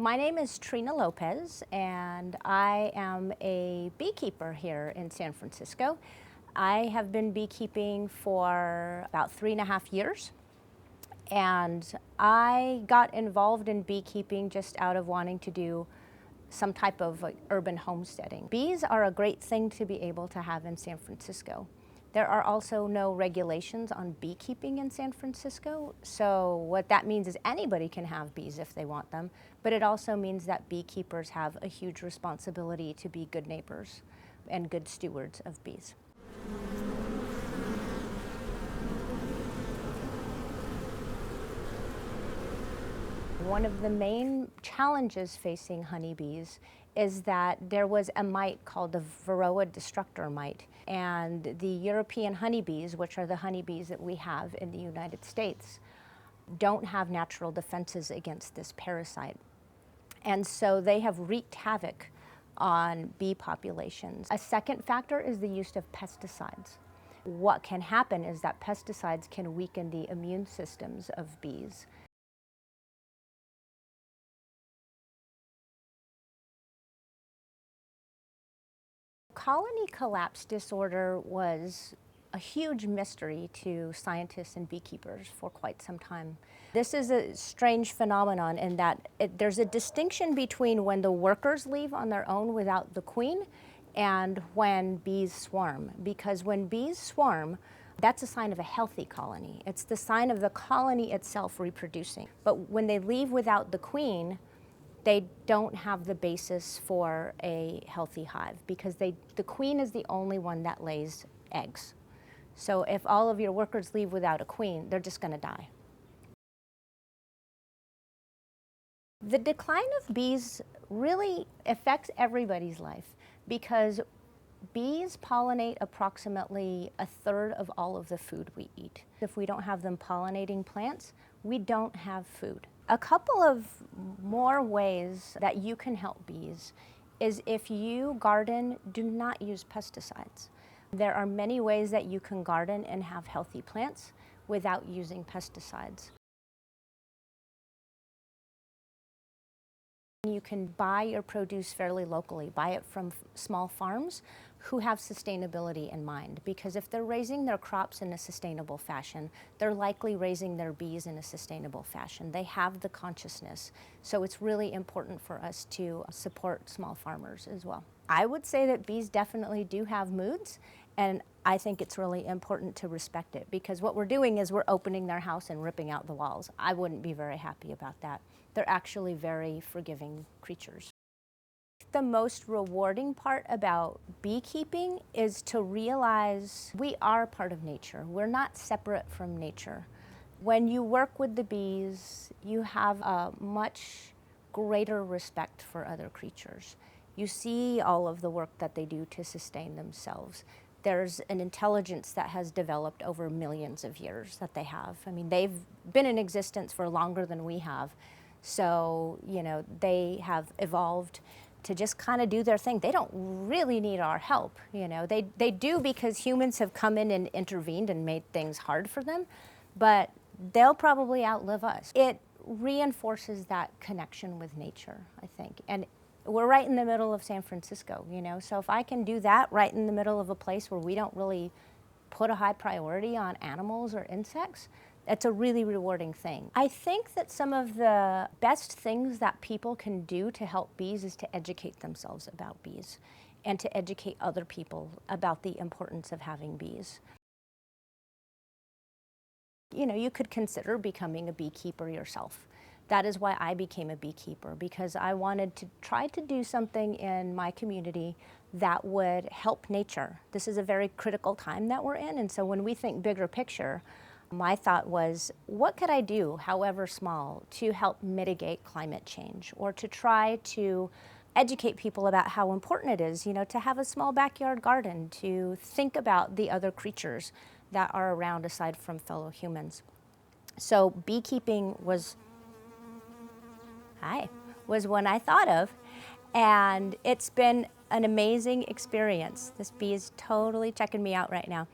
My name is Trina Lopez, and I am a beekeeper here in San Francisco. I have been beekeeping for about 3.5 years, and I got involved in beekeeping just out of wanting to do some type of urban homesteading. Bees are a great thing to be able to have in San Francisco. There are also no regulations on beekeeping in San Francisco, so what that means is anybody can have bees if they want them, but it also means that beekeepers have a huge responsibility to be good neighbors and good stewards of bees. One of the main challenges facing honeybees is that there was a mite called the Varroa destructor mite, and the European honeybees, which are the honeybees that we have in the United States, don't have natural defenses against this parasite. And so they have wreaked havoc on bee populations. A second factor is the use of pesticides. What can happen is that pesticides can weaken the immune systems of bees. Colony collapse disorder was a huge mystery to scientists and beekeepers for quite some time. This is a strange phenomenon in that there's a distinction between when the workers leave on their own without the queen and when bees swarm. Because when bees swarm, that's a sign of a healthy colony. It's the sign of the colony itself reproducing. But when they leave without the queen, they don't have the basis for a healthy hive because the queen is the only one that lays eggs. So if all of your workers leave without a queen, they're just going to die. The decline of bees really affects everybody's life because bees pollinate approximately 1/3 of all of the food we eat. If we don't have them pollinating plants, we don't have food. A couple of more ways that you can help bees is if you garden, do not use pesticides. There are many ways that you can garden and have healthy plants without using pesticides. You can buy your produce fairly locally. Buy it from small farms who have sustainability in mind, because if they're raising their crops in a sustainable fashion, they're likely raising their bees in a sustainable fashion. They have the consciousness. So it's really important for us to support small farmers as well. I would say that bees definitely do have moods, and I think it's really important to respect it, because what we're doing is we're opening their house and ripping out the walls. I wouldn't be very happy about that. They're actually very forgiving creatures. The most rewarding part about beekeeping is to realize we are part of nature. We're not separate from nature. When you work with the bees, you have a much greater respect for other creatures. You see all of the work that they do to sustain themselves. There's an intelligence that has developed over millions of years that they have. I mean, they've been in existence for longer than we have. So, they have evolved to just kind of do their thing. They don't really need our help, They do because humans have come in and intervened and made things hard for them, but they'll probably outlive us. It reinforces that connection with nature, I think. And we're right in the middle of San Francisco, So if I can do that right in the middle of a place where we don't really put a high priority on animals or insects, it's a really rewarding thing. I think that some of the best things that people can do to help bees is to educate themselves about bees and to educate other people about the importance of having bees. You could consider becoming a beekeeper yourself. That is why I became a beekeeper, because I wanted to try to do something in my community that would help nature. This is a very critical time that we're in, and so when we think bigger picture, my thought was, what could I do, however small, to help mitigate climate change, or to try to educate people about how important it is, to have a small backyard garden, to think about the other creatures that are around aside from fellow humans. So beekeeping was one I thought of, and it's been an amazing experience. This bee is totally checking me out right now.